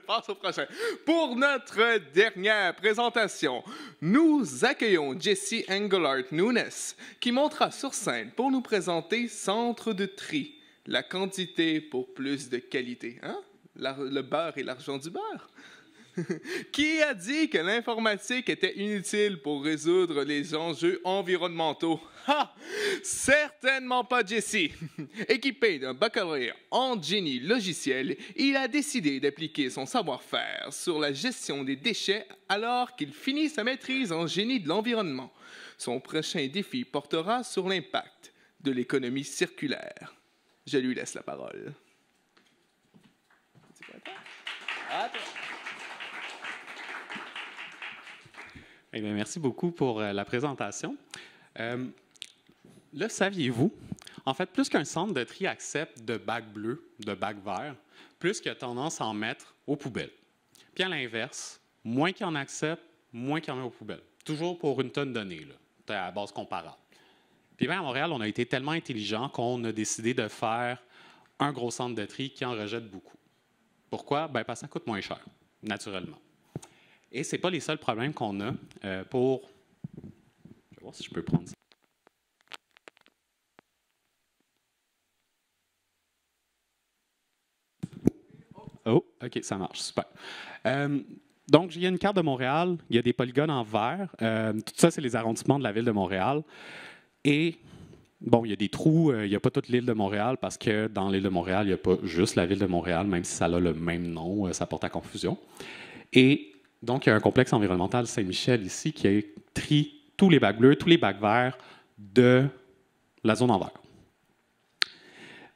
passe au prochain. Pour notre dernière présentation, nous accueillons Jessie Engelhardt-Nunes, qui montera sur scène pour nous présenter Centre de tri, la quantité pour plus de qualité. Hein? Le beurre et l'argent du beurre. Qui a dit que l'informatique était inutile pour résoudre les enjeux environnementaux? Ha! Certainement pas Jessie. Équipé d'un baccalauréat en génie logiciel, il a décidé d'appliquer son savoir-faire sur la gestion des déchets alors qu'il finit sa maîtrise en génie de l'environnement. Son prochain défi portera sur l'impact de l'économie circulaire. Je lui laisse la parole. Eh bien, merci beaucoup pour la présentation. Le saviez-vous? En fait, plus qu'un centre de tri accepte de bacs bleus, de bacs verts, plus qu'il y a tendance à en mettre aux poubelles. Puis à l'inverse, moins qu'il en accepte, moins qu'il en met aux poubelles. Toujours pour une tonne donnée, là, à base comparable. Puis bien, à Montréal, on a été tellement intelligent qu'on a décidé de faire un gros centre de tri qui en rejette beaucoup. Pourquoi? Bien, parce que ça coûte moins cher, naturellement. Et ce n'est pas les seuls problèmes qu'on a pour... Je vais voir si je peux prendre ça. Oh, OK, ça marche, super. Donc, il y a une carte de Montréal, il y a des polygones en vert. Tout ça, c'est les arrondissements de la ville de Montréal. Et, bon, il y a des trous, il n'y a pas toute l'île de Montréal, parce que dans l'île de Montréal, il n'y a pas juste la ville de Montréal, même si ça a le même nom, ça porte à confusion. Et donc, il y a un complexe environnemental Saint-Michel ici qui trie tous les bacs bleus, tous les bacs verts de la zone en vert.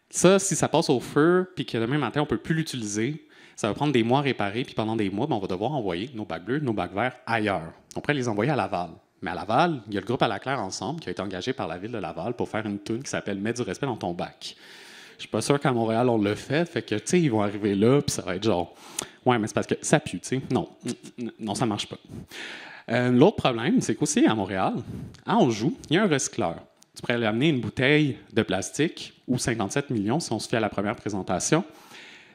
Ça, si ça passe au feu, puis que demain matin, on ne peut plus l'utiliser, ça va prendre des mois à réparer, puis pendant des mois, on va devoir envoyer nos bacs bleus, nos bacs verts ailleurs. On pourrait les envoyer à Laval. Mais à Laval, il y a le groupe À la Claire Ensemble qui a été engagé par la ville de Laval pour faire une toune qui s'appelle « Mets du respect dans ton bac ». Je ne suis pas sûr qu'à Montréal, on le fait que, tu sais, ils vont arriver là, puis ça va être genre... Ouais, mais c'est parce que ça pue, tu sais. Non, ça ne marche pas. L'autre problème, c'est qu'aussi à Montréal, à Anjou, il y a un recycleur. Tu pourrais lui amener une bouteille de plastique, ou 57 millions, si on se fie à la première présentation.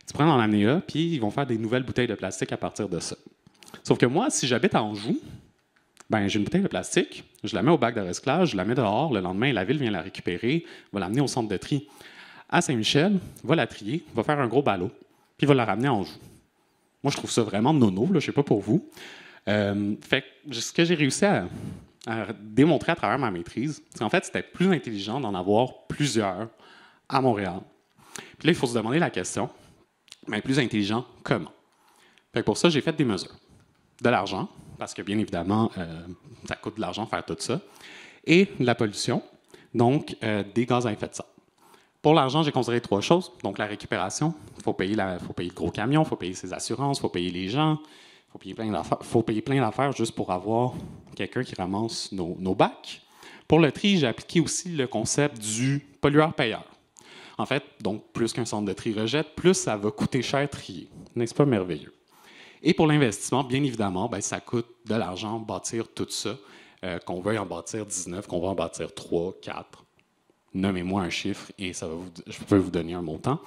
Tu pourrais en amener là, puis ils vont faire des nouvelles bouteilles de plastique à partir de ça. Sauf que moi, si j'habite à Anjou, ben, j'ai une bouteille de plastique, je la mets au bac de recyclage, je la mets dehors, le lendemain, la ville vient la récupérer, va l'amener au centre de tri. À Saint-Michel, va la trier, va faire un gros ballot, puis va la ramener à Anjou. Moi, je trouve ça vraiment nono, je ne sais pas pour vous. Fait que ce que j'ai réussi à démontrer à travers ma maîtrise, c'est qu'en fait, c'était plus intelligent d'en avoir plusieurs à Montréal. Puis là, il faut se demander la question, mais plus intelligent, comment? Fait que pour ça, j'ai fait des mesures. De l'argent, parce que bien évidemment, ça coûte de l'argent faire tout ça, et de la pollution, donc des gaz à effet de serre. Pour l'argent, j'ai considéré 3 choses. Donc, la récupération, il faut payer le gros camion, il faut payer ses assurances, il faut payer les gens, il faut payer plein d'affaires juste pour avoir quelqu'un qui ramasse nos bacs. Pour le tri, j'ai appliqué aussi le concept du pollueur-payeur. En fait, donc, plus qu'un centre de tri rejette, plus ça va coûter cher trier. N'est-ce pas merveilleux? Et pour l'investissement, bien évidemment, ben, ça coûte de l'argent bâtir tout ça, qu'on veuille en bâtir 19, qu'on veuille en bâtir 3, 4. Nommez-moi un chiffre et je peux vous donner un montant.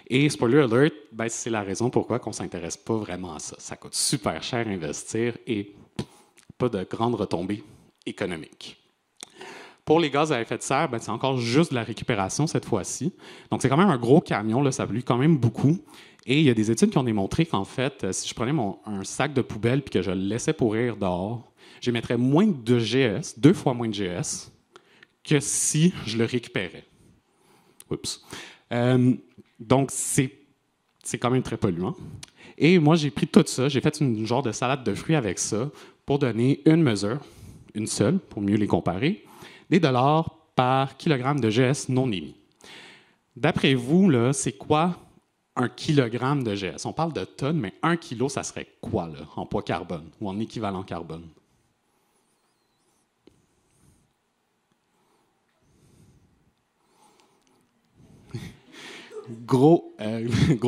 Et spoiler alert, ben, c'est la raison pourquoi on ne s'intéresse pas vraiment à ça. Ça coûte super cher à investir et pas de grandes retombées économiques. Pour les gaz à effet de serre, ben, c'est encore juste de la récupération cette fois-ci. Donc, c'est quand même un gros camion, là, ça pollue quand même beaucoup. Et il y a des études qui ont démontré qu'en fait, si je prenais un sac de poubelle et que je le laissais pourrir dehors, j'émettrais moins de GS, 2 fois moins de GS, que si je le récupérais. Oups. Donc, c'est quand même très polluant. Et moi, j'ai pris tout ça, j'ai fait une genre de salade de fruits avec ça pour donner une mesure, une seule, pour mieux les comparer, des dollars par kilogramme de GS non émis. D'après vous, là, c'est quoi un kilogramme de GS? On parle de tonnes, mais 1 kilo, ça serait quoi là, en poids carbone ou en équivalent carbone? Gros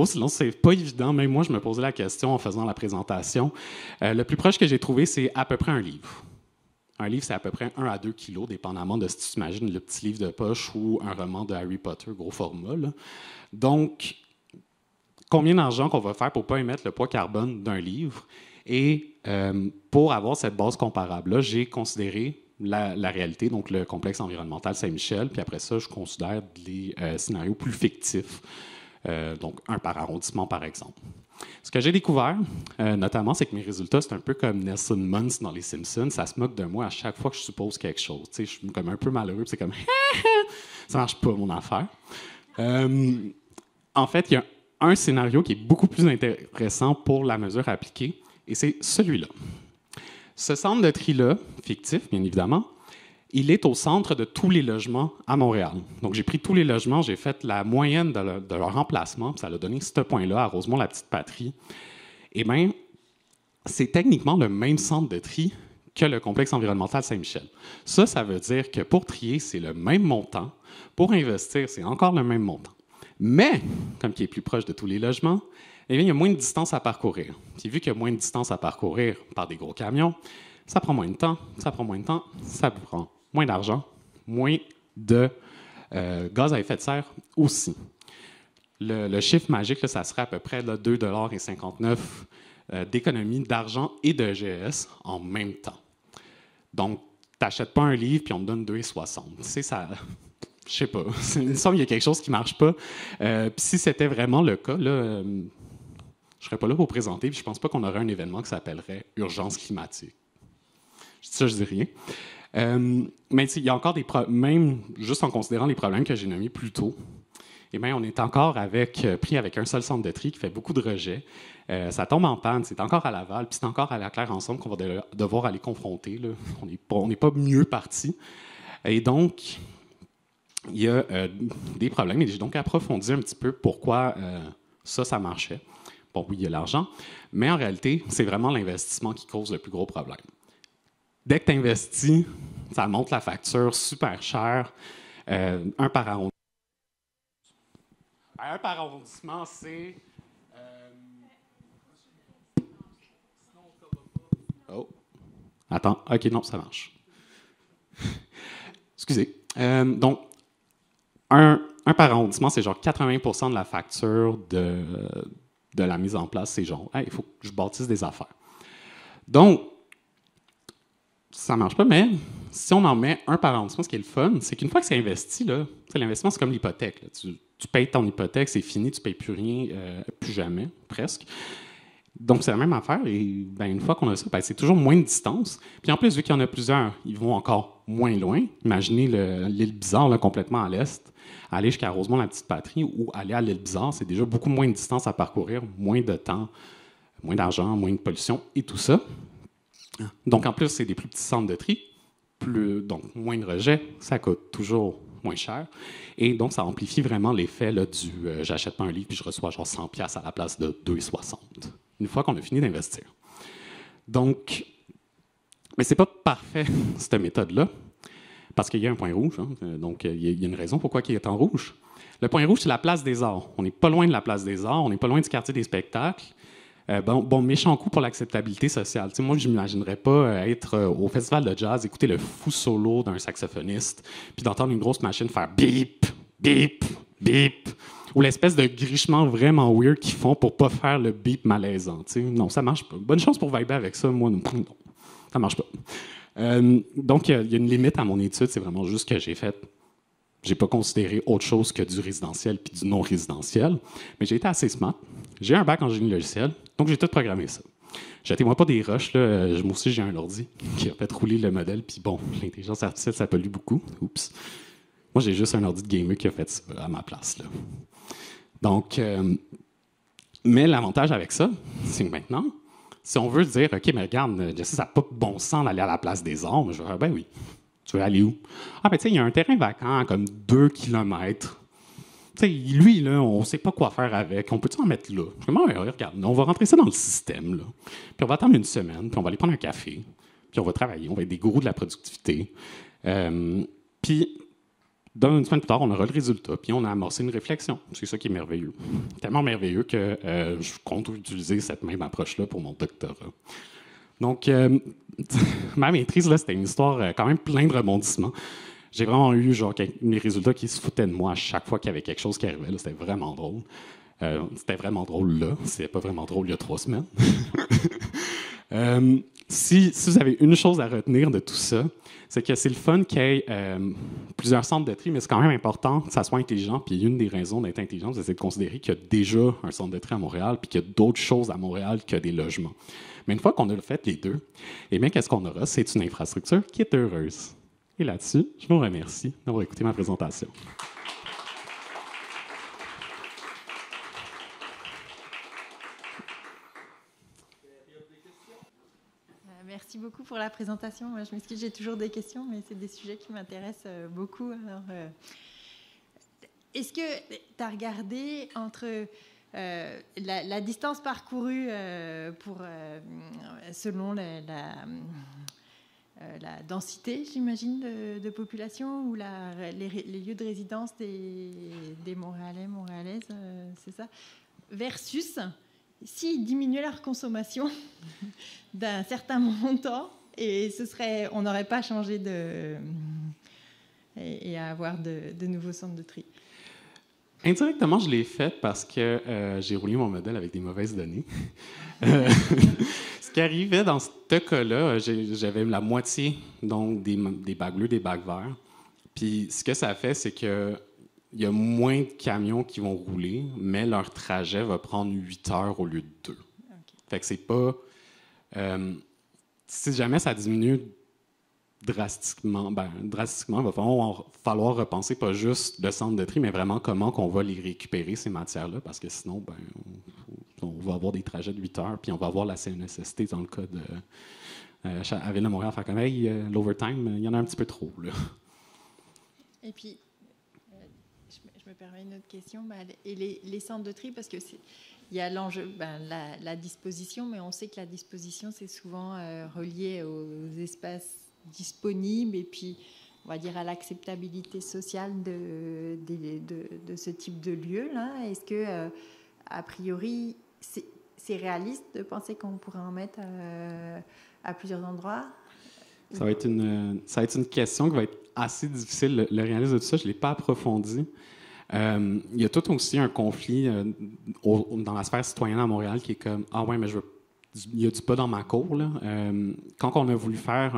silence, c'est pas évident. Même moi, je me posais la question en faisant la présentation. Le plus proche que j'ai trouvé, c'est à peu près un livre. Un livre, c'est à peu près 1 à 2 kilos, dépendamment de si tu t'imagines le petit livre de poche ou un roman de Harry Potter, gros format, là. Donc, combien d'argent qu'on va faire pour ne pas émettre le poids carbone d'un livre. Et pour avoir cette base comparable-là, j'ai considéré la réalité, donc le complexe environnemental Saint-Michel, puis après ça, je considère les scénarios plus fictifs, donc un par arrondissement, par exemple. Ce que j'ai découvert, notamment, c'est que mes résultats, c'est un peu comme Nelson Muntz dans Les Simpsons. Ça se moque de moi à chaque fois que je suppose quelque chose. Tu sais, je suis comme un peu malheureux, puis c'est comme « ça marche pas, mon affaire ». En fait, il y a un scénario qui est beaucoup plus intéressant pour la mesure appliquée, et c'est celui-là. Ce centre de tri-là, fictif, bien évidemment, il est au centre de tous les logements à Montréal. Donc, j'ai pris tous les logements, j'ai fait la moyenne de leur emplacement, puis ça a donné ce point-là à Rosemont-la-Petite-Patrie. Eh bien, c'est techniquement le même centre de tri que le complexe environnemental Saint-Michel. Ça veut dire que pour trier, c'est le même montant. Pour investir, c'est encore le même montant. Mais, comme il est plus proche de tous les logements, eh bien, il y a moins de distance à parcourir. Puis vu qu'il y a moins de distance à parcourir par des gros camions, ça prend moins de temps, ça prend moins d'argent, moins de gaz à effet de serre aussi. Le chiffre magique, là, ça serait à peu près 2,59 $ d'économie d'argent et de GS en même temps. Donc, tu n'achètes pas un livre puis on te donne 2,60 $. Tu sais, ça... Je sais pas. Il me semble qu'il y a quelque chose qui ne marche pas. Puis si c'était vraiment le cas, là, je ne serais pas là pour présenter, puis je ne pense pas qu'on aurait un événement qui s'appellerait Urgence climatique. Je dis ça, je dis rien. Mais il y a encore des problèmes, juste en considérant les problèmes que j'ai nommés plus tôt, eh bien, on est encore pris avec un seul centre de tri qui fait beaucoup de rejets. Ça tombe en panne, c'est encore à Laval, puis c'est encore à la Claire ensemble qu'on va devoir aller confronter. Là. On n'est pas mieux parti. Et donc, il y a des problèmes. Et j'ai donc approfondi un petit peu pourquoi ça marchait. Bon, oui, il y a l'argent, mais en réalité, c'est vraiment l'investissement qui cause le plus gros problème. Dès que tu investis, ça monte la facture super chère. Un par arrondissement. Un par arrondissement, c'est... Oh. Attends. OK, non, ça marche. Excusez. Donc, un par arrondissement, c'est genre 80% de la facture de la mise en place. C'est genre, hey, il faut que je bâtisse des affaires. Donc, ça ne marche pas, mais si on en met un par arrondissement, ce qui est le fun, c'est qu'une fois que c'est investi, l'investissement, c'est comme l'hypothèque. Tu payes ton hypothèque, c'est fini, tu ne payes plus rien, plus jamais, presque. Donc, c'est la même affaire. Et ben, une fois qu'on a ça, ben, c'est toujours moins de distance. Puis en plus, vu qu'il y en a plusieurs, ils vont encore moins loin. Imaginez l'île Bizarre, là, complètement à l'est. Aller jusqu'à Rosemont-la-Petite-Patrie ou aller à l'île Bizarre, c'est déjà beaucoup moins de distance à parcourir, moins de temps, moins d'argent, moins de pollution et tout ça. Donc, en plus, c'est des plus petits centres de tri, donc moins de rejets, ça coûte toujours moins cher. Et donc, ça amplifie vraiment l'effet là, du j'achète pas un livre puis je reçois genre 100$ à la place de 2,60$, une fois qu'on a fini d'investir. Donc, mais c'est pas parfait, cette méthode-là, parce qu'il y a un point rouge. Hein, donc, il y a une raison pourquoi il est en rouge. Le point rouge, c'est la place des Arts. On n'est pas loin de la place des Arts, on n'est pas loin du quartier des spectacles. Bon, méchant coup pour l'acceptabilité sociale. T'sais, moi, je n'imaginerais pas être au festival de jazz, écouter le fou solo d'un saxophoniste, puis d'entendre une grosse machine faire bip, bip, bip, ou l'espèce de grichement vraiment weird qu'ils font pour pas faire le bip malaisant. T'sais. Non, ça marche pas. Bonne chance pour vibrer avec ça. Moi, non, ça marche pas. Donc, il y a une limite à mon étude. C'est vraiment juste que j'ai fait. J'ai pas considéré autre chose que du résidentiel puis du non-résidentiel, mais j'ai été assez smart. J'ai un bac en génie logiciel, donc j'ai tout programmé ça. Jetez-moi pas des rushs, là. Moi aussi, j'ai un ordi qui a fait rouler le modèle, puis bon, l'intelligence artificielle, ça pollue beaucoup. Oups. Moi, j'ai juste un ordi de gamer qui a fait ça à ma place, là. Donc, mais l'avantage avec ça, c'est que maintenant, si on veut dire, OK, mais regarde, je sais, ça n'a pas de bon sens d'aller à la place des arts, je vais dire, ben oui. Tu veux aller où? Ah, ben, tu sais, il y a un terrain vacant, comme 2 kilomètres. Tu sais, lui, là, on ne sait pas quoi faire avec. On peut-tu en mettre là? Comment, regarde, on va rentrer ça dans le système, là. Puis on va attendre une semaine, puis on va aller prendre un café, puis on va travailler, on va être des gourous de la productivité. Puis, dans une semaine plus tard, on aura le résultat, puis on a amorcé une réflexion. C'est ça qui est merveilleux. Tellement merveilleux que je compte utiliser cette même approche-là pour mon doctorat. Donc, ma maîtrise, là, c'était une histoire quand même pleine de rebondissements. J'ai vraiment eu genre, mes résultats qui se foutaient de moi à chaque fois qu'il y avait quelque chose qui arrivait. Là, c'était vraiment drôle. C'était vraiment drôle là. C'était pas vraiment drôle il y a 3 semaines. Si vous avez une chose à retenir de tout ça, c'est que c'est le fun qu'il y ait plusieurs centres de tri, mais c'est quand même important que ça soit intelligent. Puis une des raisons d'être intelligent, c'est de considérer qu'il y a déjà un centre de tri à Montréal, puis qu'il y a d'autres choses à Montréal que des logements. Mais une fois qu'on a fait les deux, eh bien, qu'est-ce qu'on aura? C'est une infrastructure qui est heureuse. Et là-dessus, je vous remercie d'avoir écouté ma présentation. Merci beaucoup pour la présentation. Je m'excuse, j'ai toujours des questions, mais c'est des sujets qui m'intéressent beaucoup. Alors, est-ce que tu as regardé entre la distance parcourue selon la densité, j'imagine, de population ou les lieux de résidence des Montréalais, Montréalaises, c'est ça, versus s'ils diminuaient leur consommation d'un certain montant et on n'aurait pas changé et à avoir de nouveaux centres de tri. Indirectement, je l'ai fait parce que j'ai roulé mon modèle avec des mauvaises données. Ce qui arrivait dans ce cas-là, j'avais la moitié donc, des bacs bleus, des bacs verts. Puis ce que ça fait, c'est qu'il y a moins de camions qui vont rouler, mais leur trajet va prendre 8 heures au lieu de 2. Okay. Fait que c'est pas... si jamais ça diminue drastiquement, il va falloir repenser pas juste le centre de tri, mais vraiment comment on va les récupérer, ces matières-là, parce que sinon, on va avoir des trajets de 8 heures, puis on va avoir la CNSST dans le cas de à Ville de Montréal, faire comme hey, l'overtime, il y en a un petit peu trop. Là. Et puis, je me permets une autre question. Et les centres de tri, parce que il y a l'enjeu, la disposition, mais on sait que la disposition, c'est souvent relié aux espaces disponibles et puis, on va dire, à l'acceptabilité sociale de ce type de lieu-là. Est-ce que, a priori, c'est réaliste de penser qu'on pourrait en mettre à plusieurs endroits? Ça va être une question qui va être assez difficile. Le réalisme de tout ça, je ne l'ai pas approfondi. Il y a tout aussi un conflit dans la sphère citoyenne à Montréal qui est comme « Ah ouais, mais il y a du pas dans ma cour. » là. Quand on a voulu faire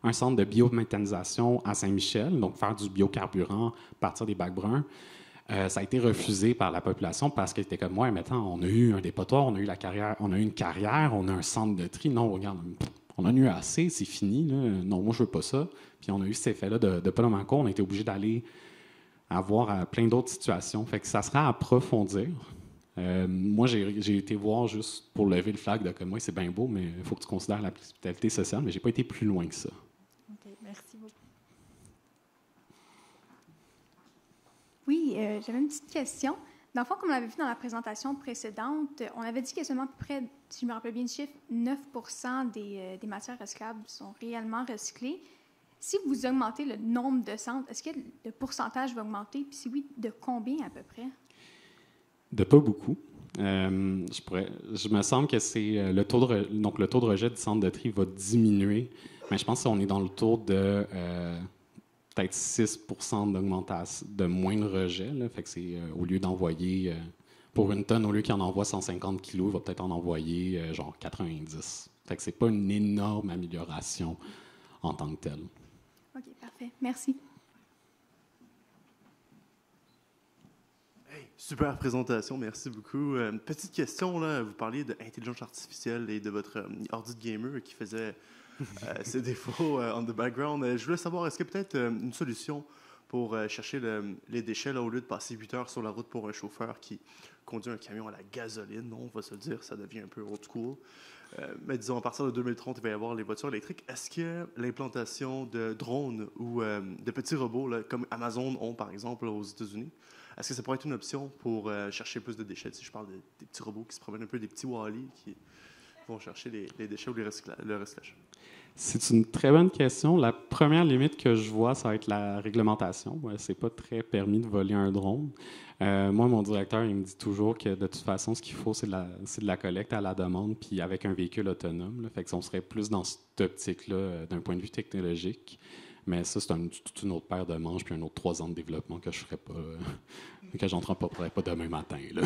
un centre de biométhanisation à Saint-Michel, donc faire du biocarburant à partir des bacs bruns, ça a été refusé par la population parce qu'elle était comme « Ouais, mais attends, on a eu un dépotoir, on a eu une carrière, on a un centre de tri. Non, regarde, on en a eu assez, c'est fini. Là. Non, moi, je veux pas ça. » Puis on a eu cet effet-là de pas dans ma cour. On a été obligé d'aller avoir plein d'autres situations. Fait que ça sera à approfondir. Moi, j'ai été voir juste pour lever le flag de comme moi, c'est bien beau, mais il faut que tu considères la hospitalité sociale, mais j'ai pas été plus loin que ça. OK, merci beaucoup. Oui, j'avais une petite question. Dans le fond, comme on l'avait vu dans la présentation précédente, on avait dit que seulement à peu près, si je me rappelle bien le chiffre, 9 % des matières recyclables sont réellement recyclées. Si vous augmentez le nombre de centres, est-ce que le pourcentage va augmenter? Puis si oui, de combien à peu près? De pas beaucoup. Je me semble que c'est le taux de rejet du centre de tri va diminuer, mais je pense qu'on est dans le taux de peut-être 6 % d'augmentation, de moins de rejet. Là. Fait que c'est au lieu d'envoyer pour une tonne, au lieu qu'il en envoie 150 kilos, il va peut-être en envoyer genre 90. Fait que c'est pas une énorme amélioration en tant que telle. OK, parfait. Merci. Hey, super présentation, merci beaucoup. Petite question, là, vous parliez d'intelligence artificielle et de votre ordi de gamer qui faisait ses défauts on the background. Je voulais savoir, est-ce qu'il y a peut-être une solution pour chercher les déchets là, au lieu de passer 8 heures sur la route pour un chauffeur qui conduit un camion à la gasoline? Non, on va se le dire, ça devient un peu old school. Mais disons, à partir de 2030, il va y avoir les voitures électriques. Est-ce que l'implantation de drones ou de petits robots, là, comme Amazon ont, par exemple, là, aux États-Unis, est-ce que ça pourrait être une option pour chercher plus de déchets? Si je parle des petits robots qui se promènent un peu, des petits Wall-E qui vont chercher les déchets ou le recyclage? C'est une très bonne question. La première limite que je vois, ça va être la réglementation. C'est pas très permis de voler un drone. Moi, mon directeur, il me dit toujours que de toute façon, ce qu'il faut, c'est de la collecte à la demande, puis avec un véhicule autonome. Là. Fait que on serait plus dans cette optique-là d'un point de vue technologique. Mais ça, c'est toute une autre paire de manches puis un autre 3 ans de développement que je ferais pas, que j'entreprendrais pas demain matin. Là.